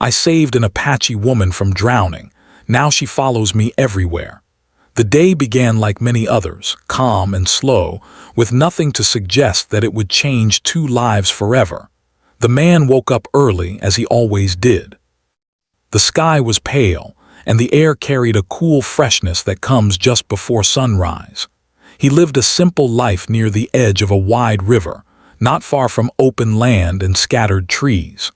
I saved an Apache woman from drowning. Now she follows me everywhere." The day began like many others, calm and slow, with nothing to suggest that it would change two lives forever. The man woke up early, as he always did. The sky was pale, and the air carried a cool freshness that comes just before sunrise. He lived a simple life near the edge of a wide river, not far from open land and scattered trees.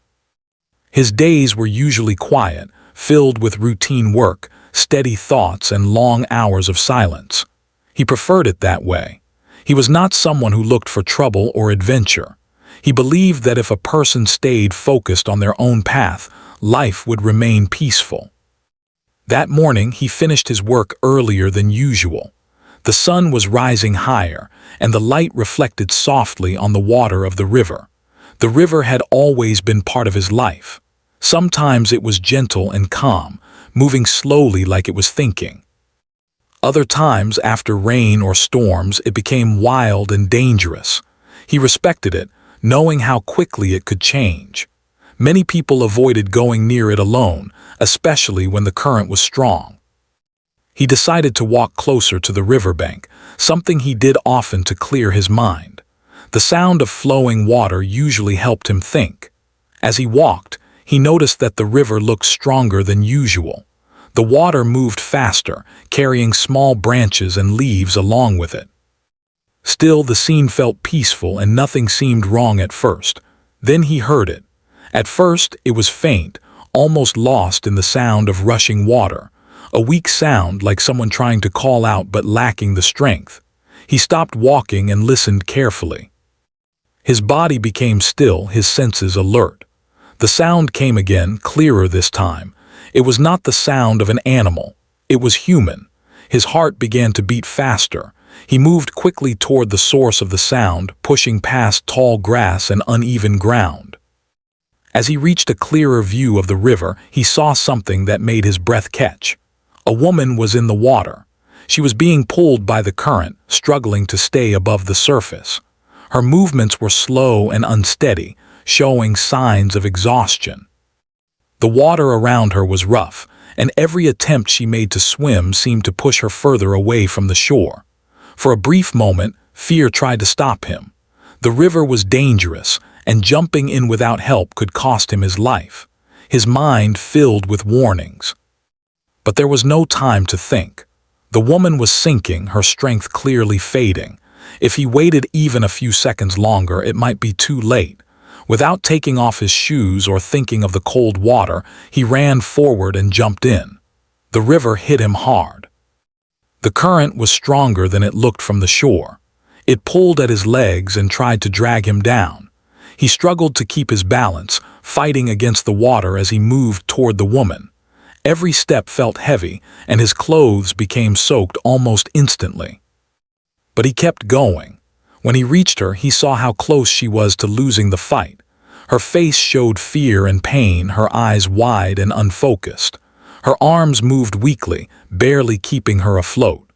His days were usually quiet, filled with routine work, steady thoughts, and long hours of silence. He preferred it that way. He was not someone who looked for trouble or adventure. He believed that if a person stayed focused on their own path, life would remain peaceful. That morning, he finished his work earlier than usual. The sun was rising higher, and the light reflected softly on the water of the river. The river had always been part of his life. Sometimes it was gentle and calm, moving slowly like it was thinking. Other times, after rain or storms, it became wild and dangerous. He respected it, knowing how quickly it could change. Many people avoided going near it alone, especially when the current was strong. He decided to walk closer to the riverbank, something he did often to clear his mind. The sound of flowing water usually helped him think. As he walked, he noticed that the river looked stronger than usual. The water moved faster, carrying small branches and leaves along with it. Still, the scene felt peaceful and nothing seemed wrong at first. Then he heard it. At first, it was faint, almost lost in the sound of rushing water. A weak sound like someone trying to call out but lacking the strength. He stopped walking and listened carefully. His body became still, his senses alert. The sound came again, clearer this time. It was not the sound of an animal. It was human. His heart began to beat faster. He moved quickly toward the source of the sound, pushing past tall grass and uneven ground. As he reached a clearer view of the river, he saw something that made his breath catch. A woman was in the water. She was being pulled by the current, struggling to stay above the surface. Her movements were slow and unsteady, showing signs of exhaustion. The water around her was rough, and every attempt she made to swim seemed to push her further away from the shore. For a brief moment, fear tried to stop him. The river was dangerous, and jumping in without help could cost him his life. His mind filled with warnings. But there was no time to think. The woman was sinking, her strength clearly fading. If he waited even a few seconds longer, it might be too late. Without taking off his shoes or thinking of the cold water, he ran forward and jumped in. The river hit him hard. The current was stronger than it looked from the shore. It pulled at his legs and tried to drag him down. He struggled to keep his balance, fighting against the water as he moved toward the woman. Every step felt heavy, and his clothes became soaked almost instantly. But he kept going. When he reached her, he saw how close she was to losing the fight. Her face showed fear and pain, her eyes wide and unfocused. Her arms moved weakly, barely keeping her afloat.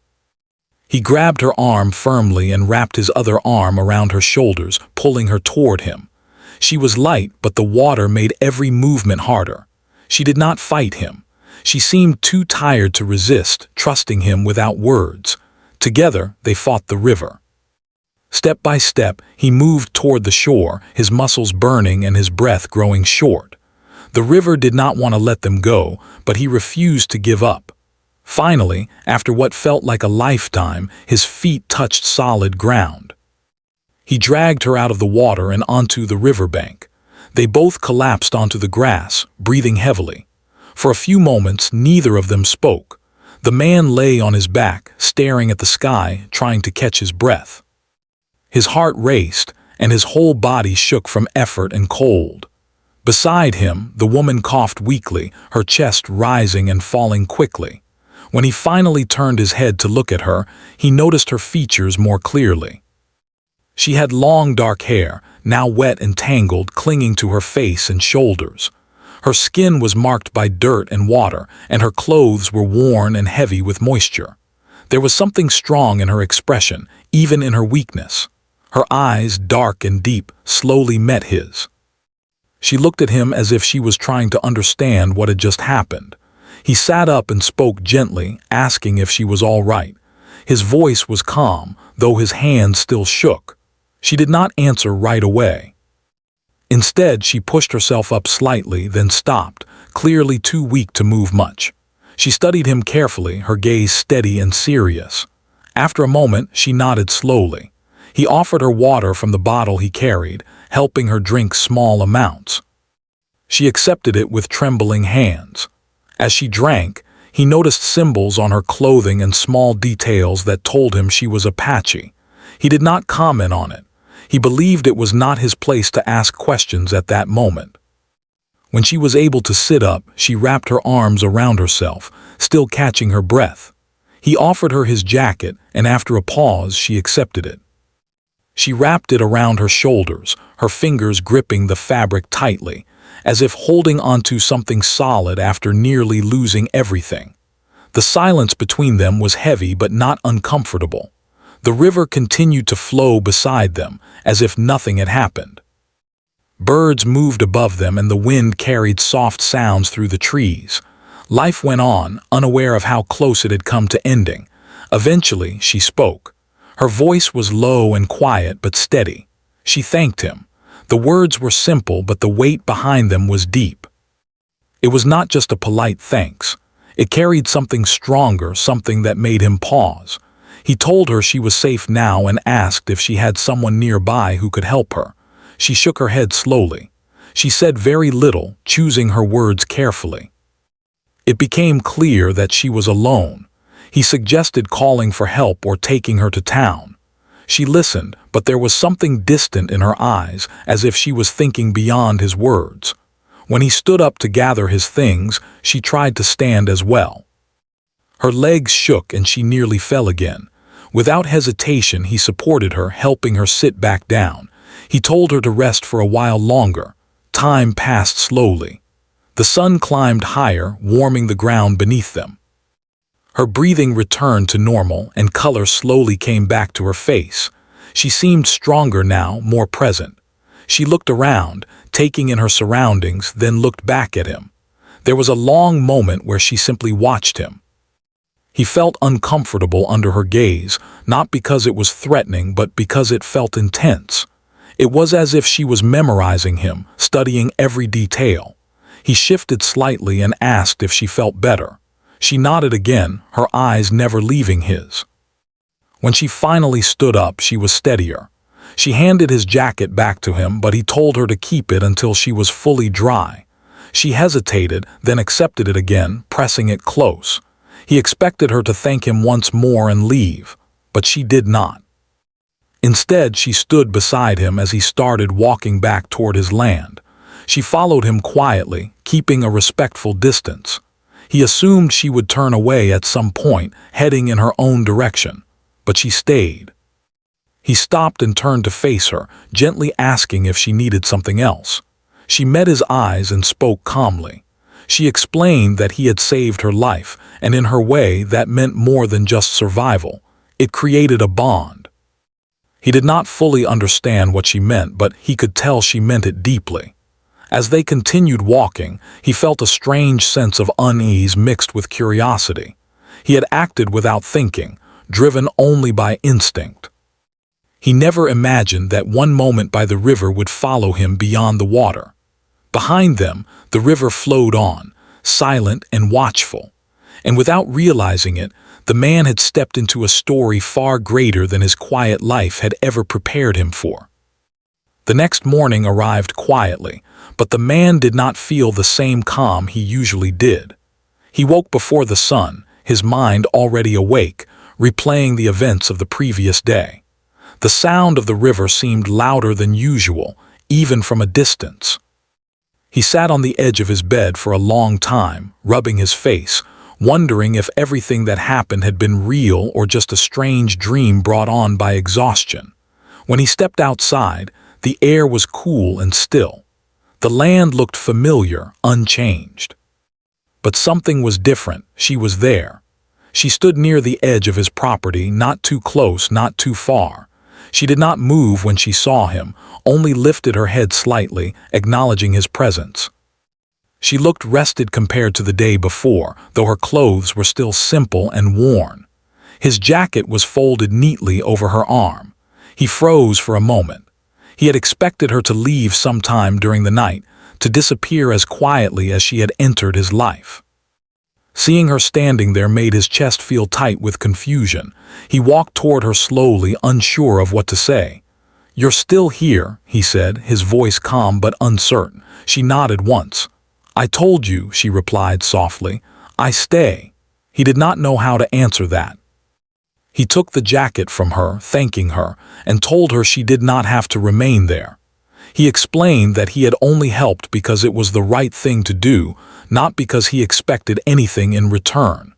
He grabbed her arm firmly and wrapped his other arm around her shoulders, pulling her toward him. She was light, but the water made every movement harder. She did not fight him. She seemed too tired to resist, trusting him without words. Together, they fought the river. Step by step, he moved toward the shore, his muscles burning and his breath growing short. The river did not want to let them go, but he refused to give up. Finally, after what felt like a lifetime, his feet touched solid ground. He dragged her out of the water and onto the riverbank. They both collapsed onto the grass, breathing heavily. For a few moments, neither of them spoke. The man lay on his back, staring at the sky, trying to catch his breath. His heart raced, and his whole body shook from effort and cold. Beside him, the woman coughed weakly, her chest rising and falling quickly. When he finally turned his head to look at her, he noticed her features more clearly. She had long dark hair, now wet and tangled, clinging to her face and shoulders. Her skin was marked by dirt and water, and her clothes were worn and heavy with moisture. There was something strong in her expression, even in her weakness. Her eyes, dark and deep, slowly met his. She looked at him as if she was trying to understand what had just happened. He sat up and spoke gently, asking if she was all right. His voice was calm, though his hand still shook. She did not answer right away. Instead, she pushed herself up slightly, then stopped, clearly too weak to move much. She studied him carefully, her gaze steady and serious. After a moment, she nodded slowly. He offered her water from the bottle he carried, helping her drink small amounts. She accepted it with trembling hands. As she drank, he noticed symbols on her clothing and small details that told him she was Apache. He did not comment on it. He believed it was not his place to ask questions at that moment. When she was able to sit up, she wrapped her arms around herself, still catching her breath. He offered her his jacket, and after a pause, she accepted it. She wrapped it around her shoulders, her fingers gripping the fabric tightly, as if holding onto something solid after nearly losing everything. The silence between them was heavy but not uncomfortable. The river continued to flow beside them, as if nothing had happened. Birds moved above them and the wind carried soft sounds through the trees. Life went on, unaware of how close it had come to ending. Eventually, she spoke. Her voice was low and quiet but steady. She thanked him. The words were simple, but the weight behind them was deep. It was not just a polite thanks. It carried something stronger, something that made him pause. He told her she was safe now and asked if she had someone nearby who could help her. She shook her head slowly. She said very little, choosing her words carefully. It became clear that she was alone. He suggested calling for help or taking her to town. She listened, but there was something distant in her eyes, as if she was thinking beyond his words. When he stood up to gather his things, she tried to stand as well. Her legs shook and she nearly fell again. Without hesitation, he supported her, helping her sit back down. He told her to rest for a while longer. Time passed slowly. The sun climbed higher, warming the ground beneath them. Her breathing returned to normal, and color slowly came back to her face. She seemed stronger now, more present. She looked around, taking in her surroundings, then looked back at him. There was a long moment where she simply watched him. He felt uncomfortable under her gaze, not because it was threatening, but because it felt intense. It was as if she was memorizing him, studying every detail. He shifted slightly and asked if she felt better. She nodded again, her eyes never leaving his. When she finally stood up, she was steadier. She handed his jacket back to him, but he told her to keep it until she was fully dry. She hesitated, then accepted it again, pressing it close. He expected her to thank him once more and leave, but she did not. Instead, she stood beside him as he started walking back toward his land. She followed him quietly, keeping a respectful distance. He assumed she would turn away at some point, heading in her own direction, but she stayed. He stopped and turned to face her, gently asking if she needed something else. She met his eyes and spoke calmly. She explained that he had saved her life, and in her way that meant more than just survival. It created a bond. He did not fully understand what she meant, but he could tell she meant it deeply. As they continued walking, he felt a strange sense of unease mixed with curiosity. He had acted without thinking, driven only by instinct. He never imagined that one moment by the river would follow him beyond the water. Behind them, the river flowed on, silent and watchful. And without realizing it, the man had stepped into a story far greater than his quiet life had ever prepared him for. The next morning arrived quietly, but the man did not feel the same calm he usually did. He woke before the sun, his mind already awake, replaying the events of the previous day. The sound of the river seemed louder than usual, even from a distance. He sat on the edge of his bed for a long time, rubbing his face, wondering if everything that happened had been real or just a strange dream brought on by exhaustion. When he stepped outside, the air was cool and still. The land looked familiar, unchanged. But something was different. She was there. She stood near the edge of his property, not too close, not too far. She did not move when she saw him, only lifted her head slightly, acknowledging his presence. She looked rested compared to the day before, though her clothes were still simple and worn. His jacket was folded neatly over her arm. He froze for a moment. He had expected her to leave sometime during the night, to disappear as quietly as she had entered his life. Seeing her standing there made his chest feel tight with confusion. He walked toward her slowly, unsure of what to say. "You're still here," he said, his voice calm but uncertain. She nodded once. "I told you," she replied softly. "I stay." He did not know how to answer that. He took the jacket from her, thanking her, and told her she did not have to remain there. He explained that he had only helped because it was the right thing to do, not because he expected anything in return.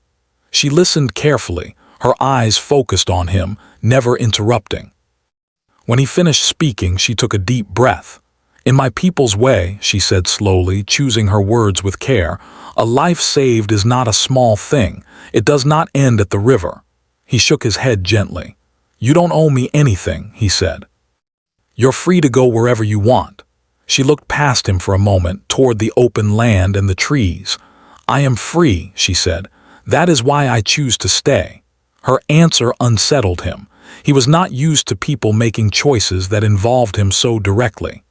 She listened carefully, her eyes focused on him, never interrupting. When he finished speaking, she took a deep breath. "In my people's way," she said slowly, choosing her words with care, "a life saved is not a small thing. It does not end at the river." He shook his head gently. "You don't owe me anything," he said. "You're free to go wherever you want." She looked past him for a moment, toward the open land and the trees. "I am free," she said. "That is why I choose to stay." Her answer unsettled him. He was not used to people making choices that involved him so directly.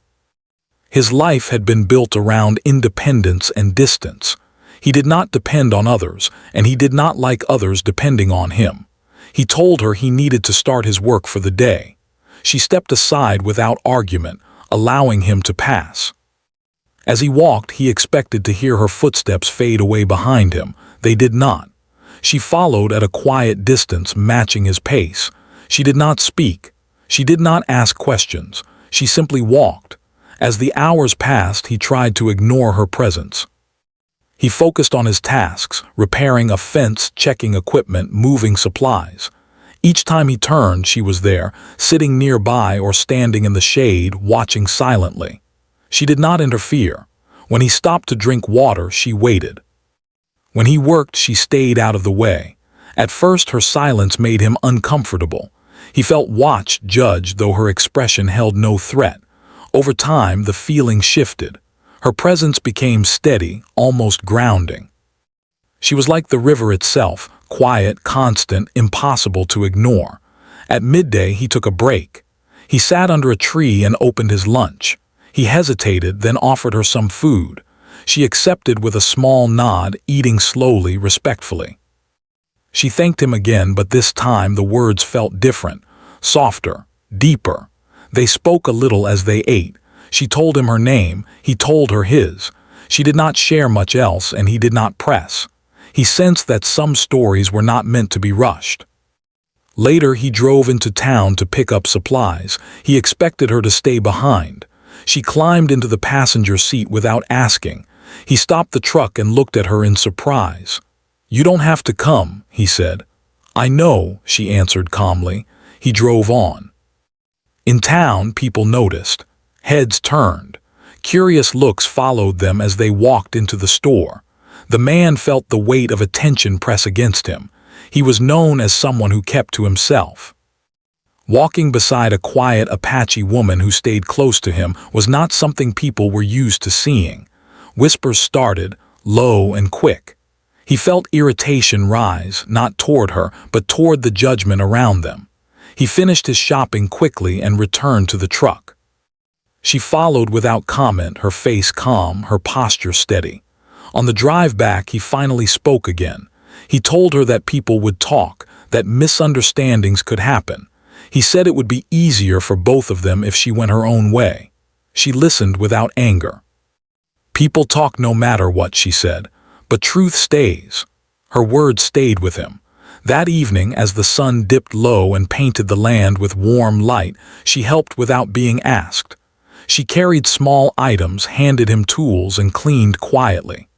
His life had been built around independence and distance. He did not depend on others, and he did not like others depending on him. He told her he needed to start his work for the day. She stepped aside without argument, allowing him to pass. As he walked, he expected to hear her footsteps fade away behind him. They did not. She followed at a quiet distance, matching his pace. She did not speak. She did not ask questions. She simply walked. As the hours passed, he tried to ignore her presence. He focused on his tasks, repairing a fence, checking equipment, moving supplies. Each time he turned, she was there, sitting nearby or standing in the shade, watching silently. She did not interfere. When he stopped to drink water, she waited. When he worked, she stayed out of the way. At first, her silence made him uncomfortable. He felt watched, judged, though her expression held no threat. Over time, the feeling shifted. Her presence became steady, almost grounding. She was like the river itself, quiet, constant, impossible to ignore. At midday, he took a break. He sat under a tree and opened his lunch. He hesitated, then offered her some food. She accepted with a small nod, eating slowly, respectfully. She thanked him again, but this time the words felt different, softer, deeper. They spoke a little as they ate. She told him her name, he told her his. She did not share much else, and he did not press. He sensed that some stories were not meant to be rushed. Later, he drove into town to pick up supplies. He expected her to stay behind. She climbed into the passenger seat without asking. He stopped the truck and looked at her in surprise. "You don't have to come," he said. "I know," she answered calmly. He drove on. In town, people noticed. Heads turned. Curious looks followed them as they walked into the store. The man felt the weight of attention press against him. He was known as someone who kept to himself. Walking beside a quiet Apache woman who stayed close to him was not something people were used to seeing. Whispers started, low and quick. He felt irritation rise, not toward her, but toward the judgment around them. He finished his shopping quickly and returned to the truck. She followed without comment, her face calm, her posture steady. On the drive back, he finally spoke again. He told her that people would talk, that misunderstandings could happen. He said it would be easier for both of them if she went her own way. She listened without anger. "People talk no matter what," she said, "but truth stays." Her words stayed with him. That evening, as the sun dipped low and painted the land with warm light, she helped without being asked. She carried small items, handed him tools, and cleaned quietly.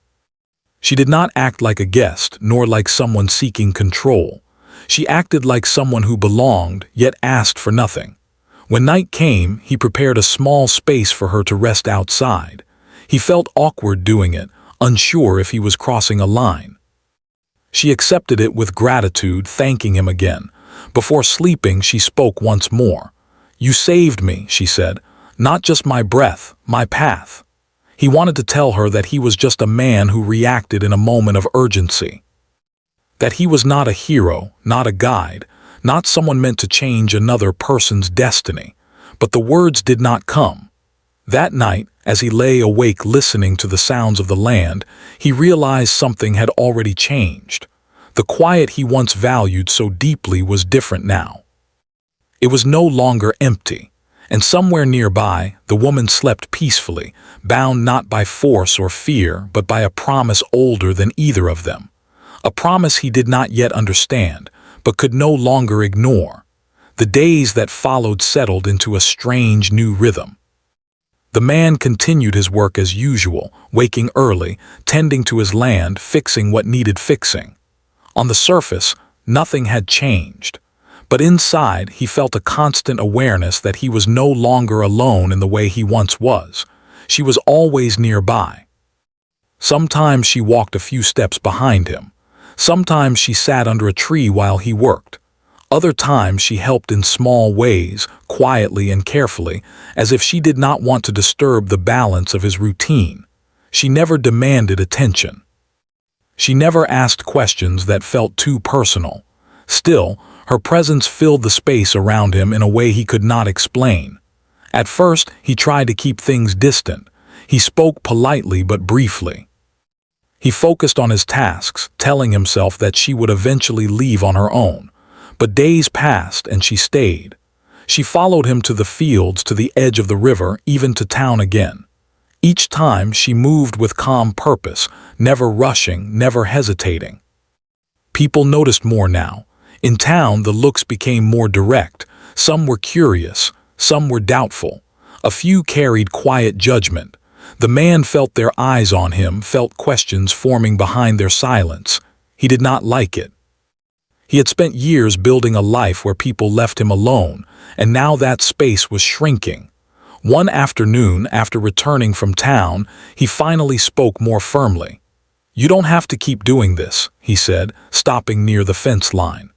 She did not act like a guest, nor like someone seeking control. She acted like someone who belonged, yet asked for nothing. When night came, he prepared a small space for her to rest outside. He felt awkward doing it, unsure if he was crossing a line. She accepted it with gratitude, thanking him again. Before sleeping, she spoke once more. "You saved me," she said. "Not just my breath, my path." He wanted to tell her that he was just a man who reacted in a moment of urgency. That he was not a hero, not a guide, not someone meant to change another person's destiny. But the words did not come. That night, as he lay awake listening to the sounds of the land, he realized something had already changed. The quiet he once valued so deeply was different now. It was no longer empty, and somewhere nearby, the woman slept peacefully, bound not by force or fear, but by a promise older than either of them. A promise he did not yet understand, but could no longer ignore. The days that followed settled into a strange new rhythm. The man continued his work as usual, waking early, tending to his land, fixing what needed fixing. On the surface, nothing had changed. But inside, he felt a constant awareness that he was no longer alone in the way he once was. She was always nearby. Sometimes she walked a few steps behind him. Sometimes she sat under a tree while he worked. Other times she helped in small ways, quietly and carefully, as if she did not want to disturb the balance of his routine. She never demanded attention. She never asked questions that felt too personal. Still, her presence filled the space around him in a way he could not explain. At first, he tried to keep things distant. He spoke politely but briefly. He focused on his tasks, telling himself that she would eventually leave on her own. But days passed and she stayed. She followed him to the fields, to the edge of the river, even to town again. Each time she moved with calm purpose, never rushing, never hesitating. People noticed more now. In town, the looks became more direct. Some were curious, some were doubtful. A few carried quiet judgment. The man felt their eyes on him, felt questions forming behind their silence. He did not like it. He had spent years building a life where people left him alone, and now that space was shrinking. One afternoon, after returning from town, he finally spoke more firmly. "You don't have to keep doing this," he said, stopping near the fence line.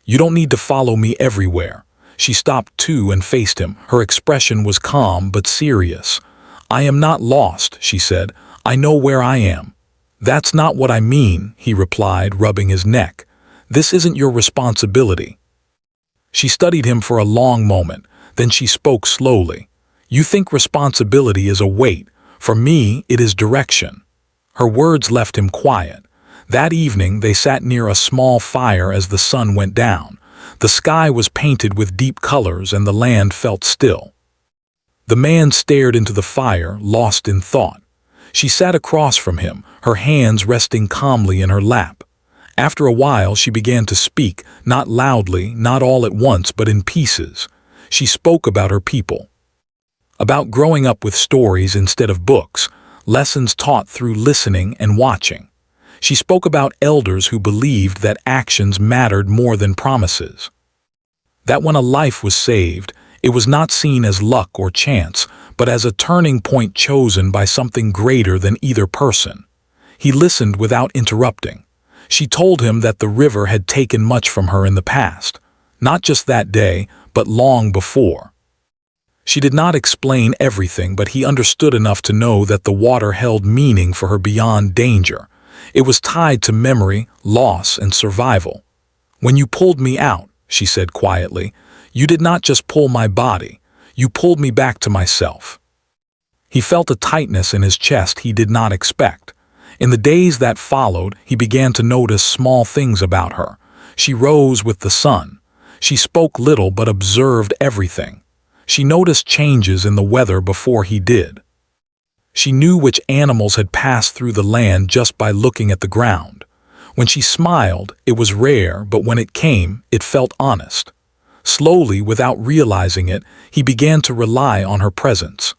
"You don't need to follow me everywhere." She stopped too and faced him. Her expression was calm but serious. "I am not lost," she said. "I know where I am." "That's not what I mean," he replied, rubbing his neck. "This isn't your responsibility." She studied him for a long moment, then she spoke slowly. "You think responsibility is a weight. For me, it is direction." Her words left him quiet. That evening, they sat near a small fire as the sun went down. The sky was painted with deep colors and the land felt still. The man stared into the fire, lost in thought. She sat across from him, her hands resting calmly in her lap. After a while, she began to speak, not loudly, not all at once, but in pieces. She spoke about her people. About growing up with stories instead of books, lessons taught through listening and watching. She spoke about elders who believed that actions mattered more than promises. That when a life was saved, it was not seen as luck or chance, but as a turning point chosen by something greater than either person. He listened without interrupting. She told him that the river had taken much from her in the past, not just that day, but long before. She did not explain everything, but he understood enough to know that the water held meaning for her beyond danger. It was tied to memory, loss, and survival. "When you pulled me out," she said quietly, "you did not just pull my body, you pulled me back to myself." He felt a tightness in his chest he did not expect. In the days that followed, he began to notice small things about her. She rose with the sun. She spoke little but observed everything. She noticed changes in the weather before he did. She knew which animals had passed through the land just by looking at the ground. When she smiled, it was rare, but when it came, it felt honest. Slowly, without realizing it, he began to rely on her presence.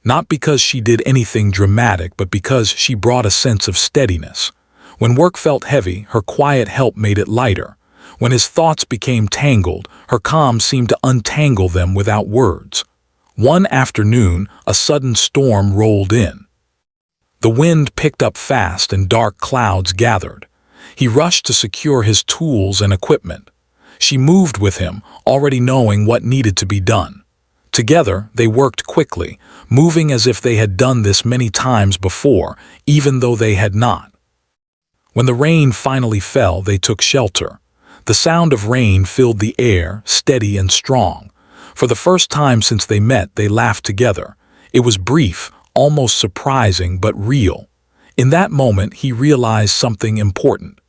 Not because she did anything dramatic, but because she brought a sense of steadiness. When work felt heavy, her quiet help made it lighter. When his thoughts became tangled, her calm seemed to untangle them without words. One afternoon, a sudden storm rolled in. The wind picked up fast and dark clouds gathered. He rushed to secure his tools and equipment. She moved with him, already knowing what needed to be done. Together, they worked quickly, moving as if they had done this many times before, even though they had not. When the rain finally fell, they took shelter. The sound of rain filled the air, steady and strong. For the first time since they met, they laughed together. It was brief, almost surprising, but real. In that moment, he realized something important.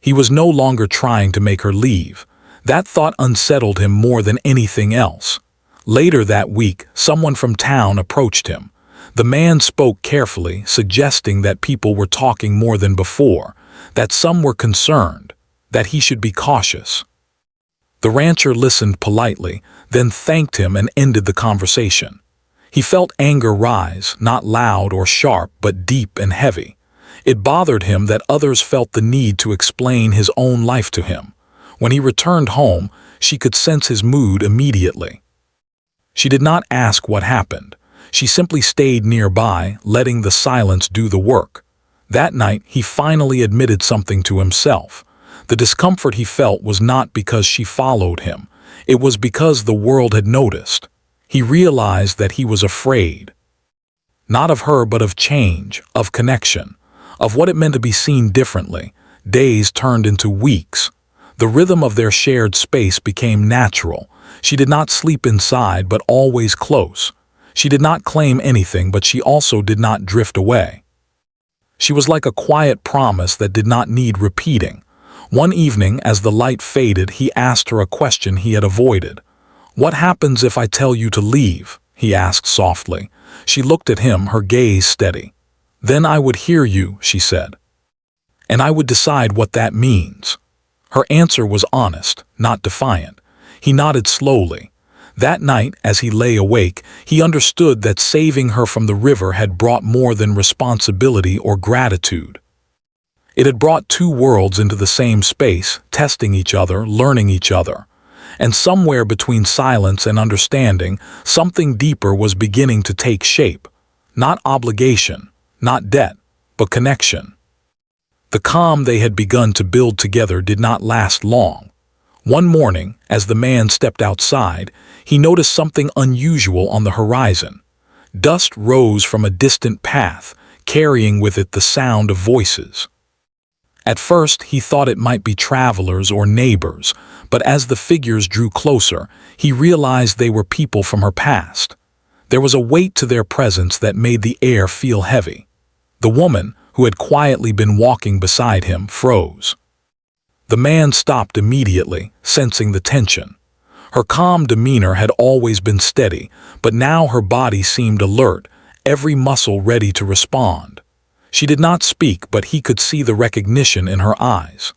He was no longer trying to make her leave. That thought unsettled him more than anything else. Later that week, someone from town approached him. The man spoke carefully, suggesting that people were talking more than before, that some were concerned, that he should be cautious. The rancher listened politely, then thanked him and ended the conversation. He felt anger rise, not loud or sharp, but deep and heavy. It bothered him that others felt the need to explain his own life to him. When he returned home, she could sense his mood immediately. She did not ask what happened. She simply stayed nearby, letting the silence do the work. That night, he finally admitted something to himself. The discomfort he felt was not because she followed him. It was because the world had noticed. He realized that he was afraid. Not of her, but of change, of connection, of what it meant to be seen differently. Days turned into weeks. The rhythm of their shared space became natural. She did not sleep inside, but always close. She did not claim anything, but she also did not drift away. She was like a quiet promise that did not need repeating. One evening, as the light faded, he asked her a question he had avoided. "What happens if I tell you to leave?" he asked softly. She looked at him, her gaze steady. "Then I would hear you," she said. "And I would decide what that means." Her answer was honest, not defiant. He nodded slowly. That night, as he lay awake, he understood that saving her from the river had brought more than responsibility or gratitude. It had brought two worlds into the same space, testing each other, learning each other. And somewhere between silence and understanding, something deeper was beginning to take shape. Not obligation, not debt, but connection. The calm they had begun to build together did not last long. One morning, as the man stepped outside, he noticed something unusual on the horizon. Dust rose from a distant path, carrying with it the sound of voices. At first, he thought it might be travelers or neighbors, but as the figures drew closer, he realized they were people from her past. There was a weight to their presence that made the air feel heavy. The woman, who had quietly been walking beside him, froze. The man stopped immediately, sensing the tension. Her calm demeanor had always been steady, but now her body seemed alert, every muscle ready to respond. She did not speak, but he could see the recognition in her eyes.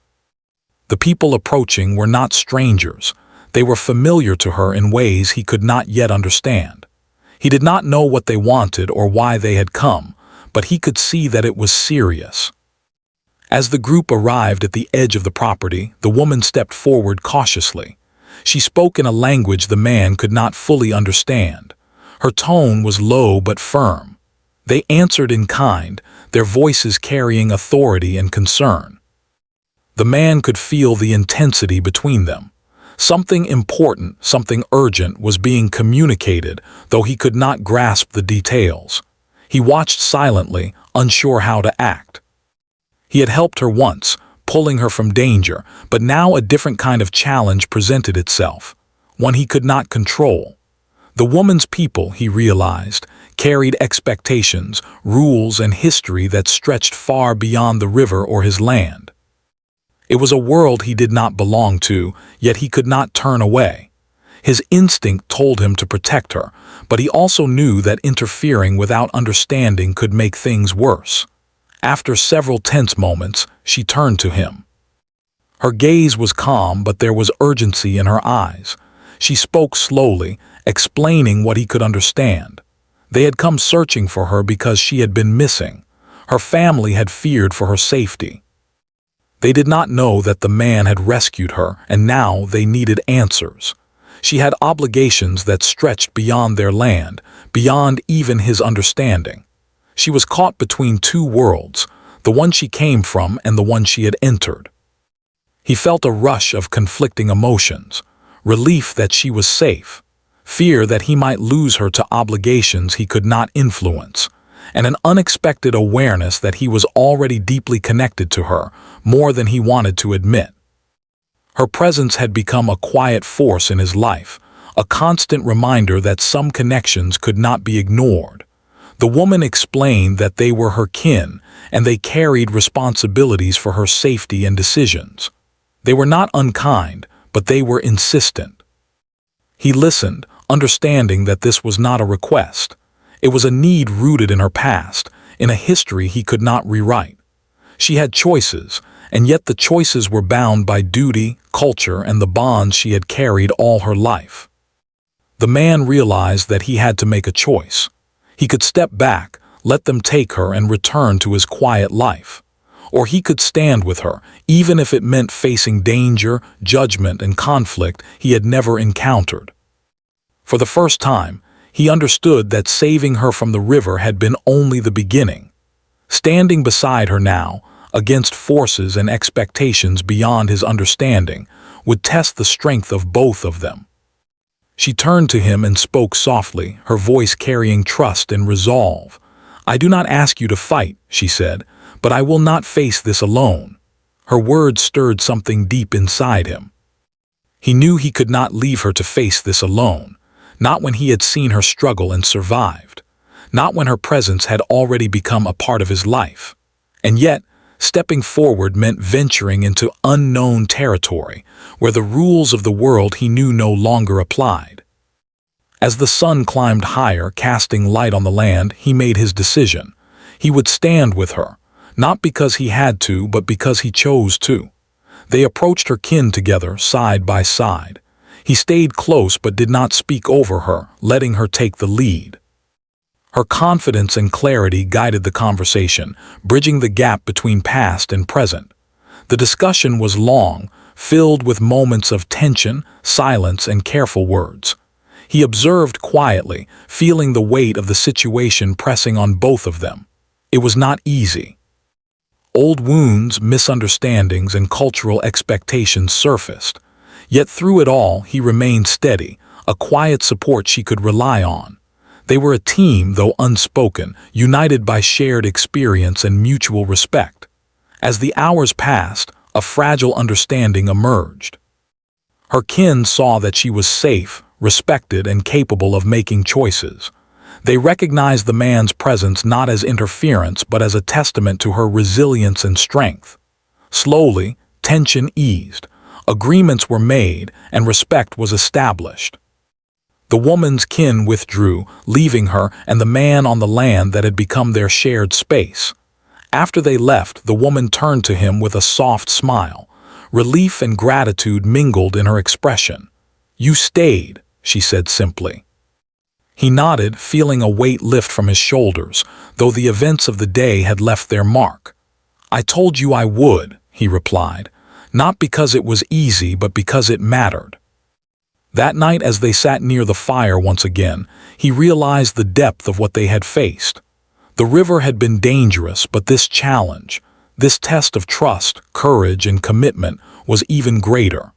The people approaching were not strangers. They were familiar to her in ways he could not yet understand. He did not know what they wanted or why they had come, but he could see that it was serious. As the group arrived at the edge of the property, the woman stepped forward cautiously. She spoke in a language the man could not fully understand. Her tone was low but firm. They answered in kind, their voices carrying authority and concern. The man could feel the intensity between them. Something important, something urgent was being communicated, though he could not grasp the details. He watched silently, unsure how to act. He had helped her once, pulling her from danger, but now a different kind of challenge presented itself, one he could not control. The woman's people, he realized, carried expectations, rules, and history that stretched far beyond the river or his land. It was a world he did not belong to, yet he could not turn away. His instinct told him to protect her, but he also knew that interfering without understanding could make things worse. After several tense moments, she turned to him. Her gaze was calm, but there was urgency in her eyes. She spoke slowly, explaining what he could understand. They had come searching for her because she had been missing. Her family had feared for her safety. They did not know that the man had rescued her, and now they needed answers. She had obligations that stretched beyond their land, beyond even his understanding. She was caught between two worlds, the one she came from and the one she had entered. He felt a rush of conflicting emotions, relief that she was safe, fear that he might lose her to obligations he could not influence, and an unexpected awareness that he was already deeply connected to her, more than he wanted to admit. Her presence had become a quiet force in his life, a constant reminder that some connections could not be ignored. The woman explained that they were her kin, and they carried responsibilities for her safety and decisions. They were not unkind, but they were insistent. He listened, understanding that this was not a request. It was a need rooted in her past, in a history he could not rewrite. She had choices, and yet the choices were bound by duty, culture, and the bonds she had carried all her life. The man realized that he had to make a choice. He could step back, let them take her, and return to his quiet life. Or he could stand with her, even if it meant facing danger, judgment, and conflict he had never encountered. For the first time, he understood that saving her from the river had been only the beginning. Standing beside her now, against forces and expectations beyond his understanding, would test the strength of both of them. She turned to him and spoke softly, her voice carrying trust and resolve. "I do not ask you to fight," she said, "but I will not face this alone." Her words stirred something deep inside him. He knew he could not leave her to face this alone, not when he had seen her struggle and survived, not when her presence had already become a part of his life. And yet, stepping forward meant venturing into unknown territory, where the rules of the world he knew no longer applied. As the sun climbed higher, casting light on the land, he made his decision. He would stand with her, not because he had to, but because he chose to. They approached her kin together, side by side. He stayed close but did not speak over her, letting her take the lead. Her confidence and clarity guided the conversation, bridging the gap between past and present. The discussion was long, filled with moments of tension, silence, and careful words. He observed quietly, feeling the weight of the situation pressing on both of them. It was not easy. Old wounds, misunderstandings, and cultural expectations surfaced. Yet through it all, he remained steady, a quiet support she could rely on. They were a team, though unspoken, united by shared experience and mutual respect. As the hours passed, a fragile understanding emerged. Her kin saw that she was safe, respected, and capable of making choices. They recognized the man's presence not as interference but as a testament to her resilience and strength. Slowly, tension eased, agreements were made, and respect was established. The woman's kin withdrew, leaving her and the man on the land that had become their shared space. After they left, the woman turned to him with a soft smile. Relief and gratitude mingled in her expression. "You stayed," she said simply. He nodded, feeling a weight lift from his shoulders, though the events of the day had left their mark. "I told you I would," he replied, "not because it was easy, but because it mattered." That night, as they sat near the fire once again, he realized the depth of what they had faced. The river had been dangerous, but this challenge, this test of trust, courage, and commitment, was even greater.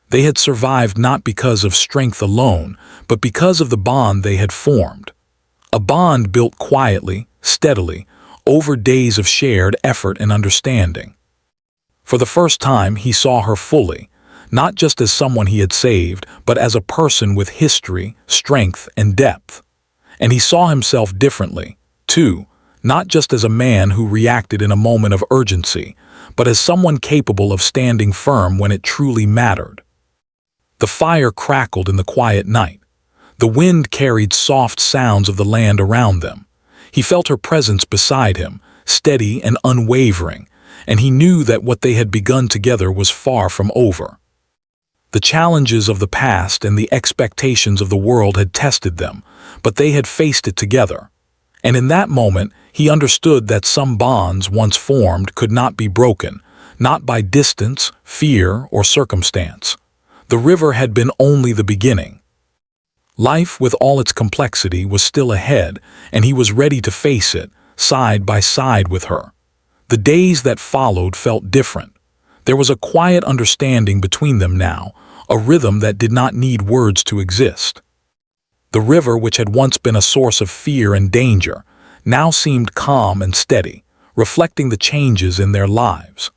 They had survived not because of strength alone, but because of the bond they had formed. A bond built quietly, steadily, over days of shared effort and understanding. For the first time, he saw her fully, not just as someone he had saved, but as a person with history, strength, and depth. And he saw himself differently, too, not just as a man who reacted in a moment of urgency, but as someone capable of standing firm when it truly mattered. The fire crackled in the quiet night. The wind carried soft sounds of the land around them. He felt her presence beside him, steady and unwavering, and he knew that what they had begun together was far from over. The challenges of the past and the expectations of the world had tested them, but they had faced it together. And in that moment, he understood that some bonds once formed could not be broken, not by distance, fear, or circumstance. The river had been only the beginning. Life, with all its complexity, was still ahead, and he was ready to face it, side by side with her. The days that followed felt different. There was a quiet understanding between them now, a rhythm that did not need words to exist. The river, which had once been a source of fear and danger, now seemed calm and steady, reflecting the changes in their lives.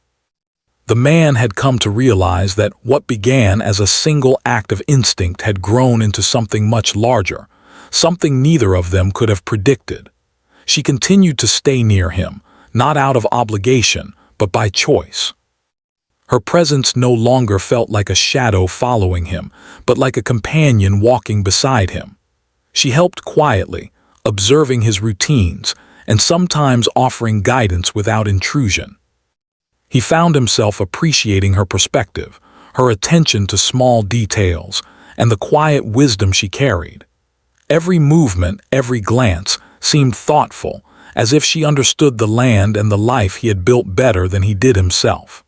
The man had come to realize that what began as a single act of instinct had grown into something much larger, something neither of them could have predicted. She continued to stay near him, not out of obligation, but by choice. Her presence no longer felt like a shadow following him, but like a companion walking beside him. She helped quietly, observing his routines, and sometimes offering guidance without intrusion. He found himself appreciating her perspective, her attention to small details, and the quiet wisdom she carried. Every movement, every glance, seemed thoughtful, as if she understood the land and the life he had built better than he did himself.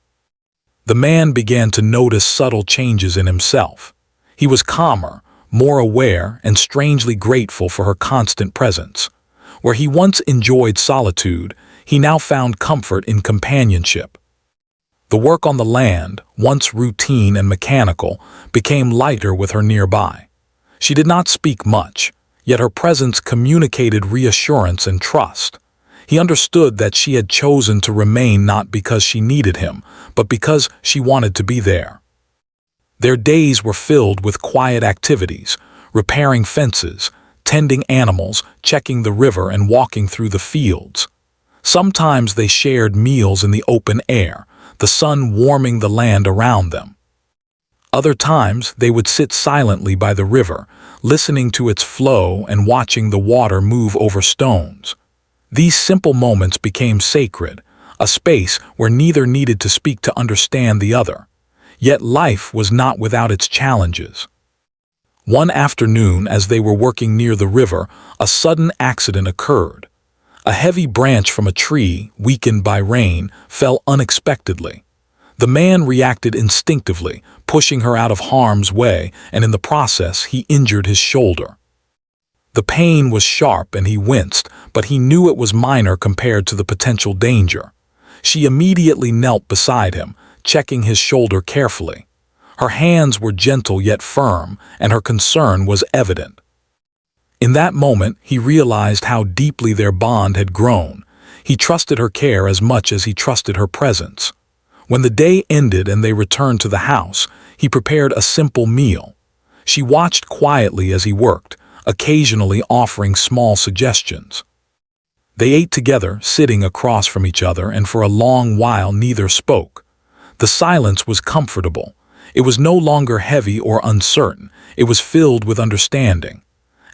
The man began to notice subtle changes in himself. He was calmer, more aware, and strangely grateful for her constant presence. Where he once enjoyed solitude, he now found comfort in companionship. The work on the land, once routine and mechanical, became lighter with her nearby. She did not speak much, yet her presence communicated reassurance and trust. He understood that she had chosen to remain not because she needed him, but because she wanted to be there. Their days were filled with quiet activities, repairing fences, tending animals, checking the river, and walking through the fields. Sometimes they shared meals in the open air, the sun warming the land around them. Other times they would sit silently by the river, listening to its flow and watching the water move over stones. These simple moments became sacred, a space where neither needed to speak to understand the other. Yet life was not without its challenges. One afternoon, as they were working near the river, a sudden accident occurred. A heavy branch from a tree, weakened by rain, fell unexpectedly. The man reacted instinctively, pushing her out of harm's way, and in the process he injured his shoulder. The pain was sharp and he winced, but he knew it was minor compared to the potential danger. She immediately knelt beside him, checking his shoulder carefully. Her hands were gentle yet firm, and her concern was evident. In that moment, he realized how deeply their bond had grown. He trusted her care as much as he trusted her presence. When the day ended and they returned to the house, he prepared a simple meal. She watched quietly as he worked, occasionally offering small suggestions. They ate together, sitting across from each other, and for a long while neither spoke. The silence was comfortable. It was no longer heavy or uncertain. It was filled with understanding.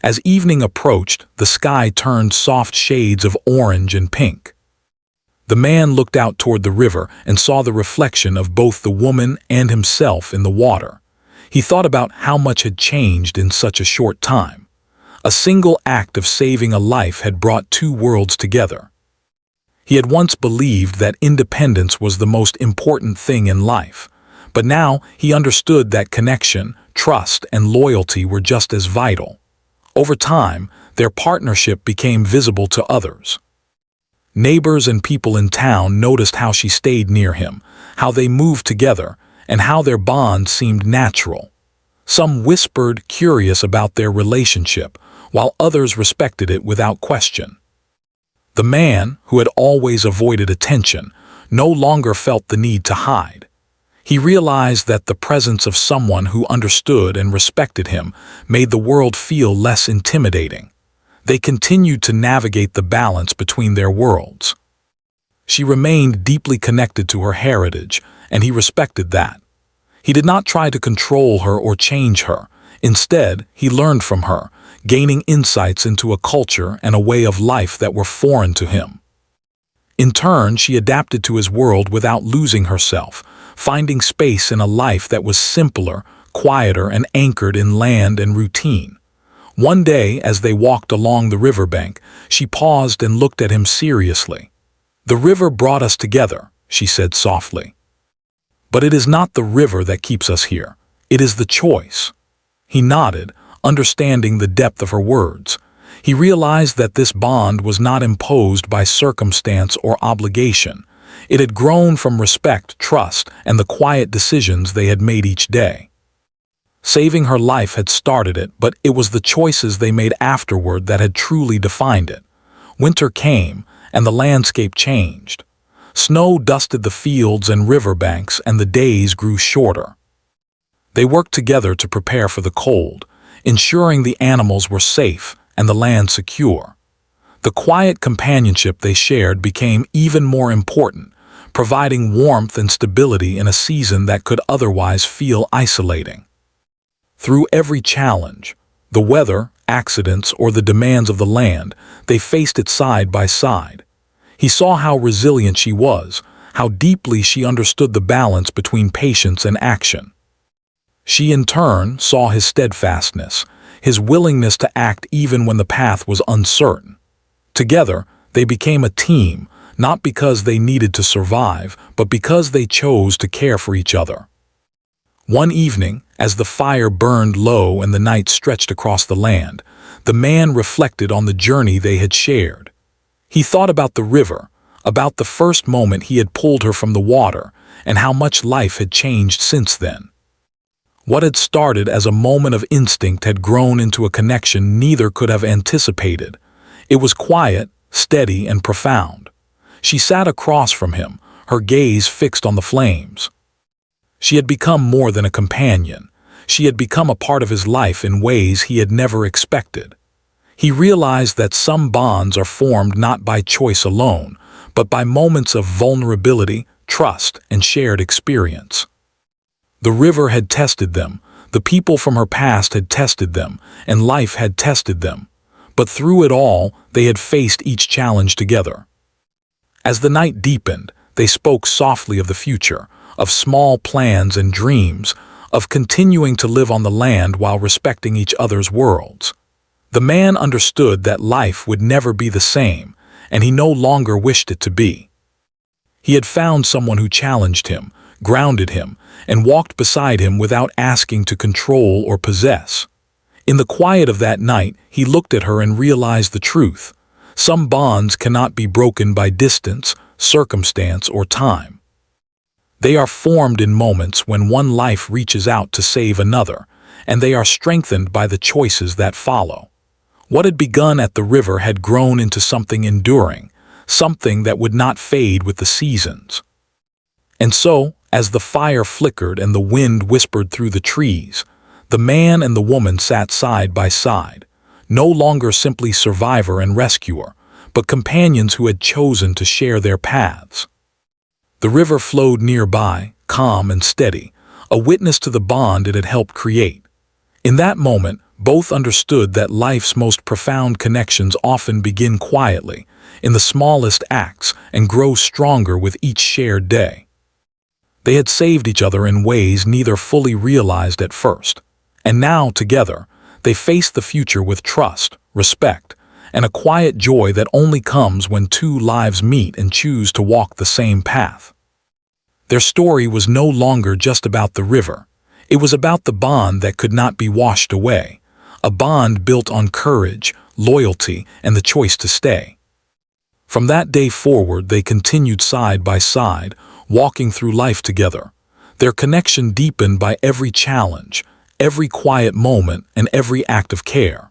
As evening approached, the sky turned soft shades of orange and pink. The man looked out toward the river and saw the reflection of both the woman and himself in the water. He thought about how much had changed in such a short time. A single act of saving a life had brought two worlds together. He had once believed that independence was the most important thing in life, but now he understood that connection, trust, and loyalty were just as vital. Over time, their partnership became visible to others. Neighbors and people in town noticed how she stayed near him, how they moved together, and how their bond seemed natural. Some whispered, curious about their relationship, while others respected it without question. The man, who had always avoided attention, no longer felt the need to hide. He realized that the presence of someone who understood and respected him made the world feel less intimidating. They continued to navigate the balance between their worlds. She remained deeply connected to her heritage, and he respected that. He did not try to control her or change her. Instead, he learned from her, gaining insights into a culture and a way of life that were foreign to him. In turn, she adapted to his world without losing herself, finding space in a life that was simpler, quieter, and anchored in land and routine. One day, as they walked along the riverbank, she paused and looked at him seriously. "The river brought us together," she said softly. "But it is not the river that keeps us here. It is the choice." He nodded, understanding the depth of her words. He realized that this bond was not imposed by circumstance or obligation. It had grown from respect, trust, and the quiet decisions they had made each day. Saving her life had started it, but it was the choices they made afterward that had truly defined it. Winter came, and the landscape changed. Snow dusted the fields and riverbanks, and the days grew shorter. They worked together to prepare for the cold, ensuring the animals were safe and the land secure. The quiet companionship they shared became even more important, providing warmth and stability in a season that could otherwise feel isolating. Through every challenge, the weather, accidents, or the demands of the land, they faced it side by side. He saw how resilient she was, how deeply she understood the balance between patience and action. She in turn saw his steadfastness, his willingness to act even when the path was uncertain. Together, they became a team, not because they needed to survive, but because they chose to care for each other. One evening, as the fire burned low and the night stretched across the land, the man reflected on the journey they had shared. He thought about the river, about the first moment he had pulled her from the water, and how much life had changed since then. What had started as a moment of instinct had grown into a connection neither could have anticipated. It was quiet, steady, and profound. She sat across from him, her gaze fixed on the flames. She had become more than a companion. She had become a part of his life in ways he had never expected. He realized that some bonds are formed not by choice alone, but by moments of vulnerability, trust, and shared experience. The river had tested them, the people from her past had tested them, and life had tested them. But through it all, they had faced each challenge together. As the night deepened, they spoke softly of the future, of small plans and dreams, of continuing to live on the land while respecting each other's worlds. The man understood that life would never be the same, and he no longer wished it to be. He had found someone who challenged him, grounded him, and walked beside him without asking to control or possess. In the quiet of that night, he looked at her and realized the truth. Some bonds cannot be broken by distance, circumstance, or time. They are formed in moments when one life reaches out to save another, and they are strengthened by the choices that follow. What had begun at the river had grown into something enduring, something that would not fade with the seasons. And so, as the fire flickered and the wind whispered through the trees, the man and the woman sat side by side, no longer simply survivor and rescuer, but companions who had chosen to share their paths. The river flowed nearby, calm and steady, a witness to the bond it had helped create. In that moment, both understood that life's most profound connections often begin quietly, in the smallest acts, and grow stronger with each shared day. They had saved each other in ways neither fully realized at first, and now, together, they faced the future with trust, respect, and a quiet joy that only comes when two lives meet and choose to walk the same path. Their story was no longer just about the river. It was about the bond that could not be washed away, a bond built on courage, loyalty, and the choice to stay. From that day forward, they continued side by side, walking through life together. Their connection deepened by every challenge, every quiet moment, and every act of care.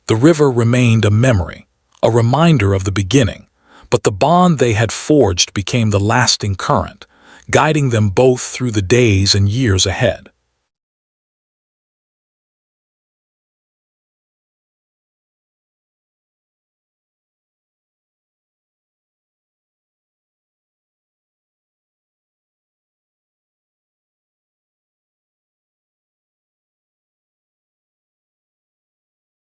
The river remained a memory, a reminder of the beginning, but the bond they had forged became the lasting current, guiding them both through the days and years ahead.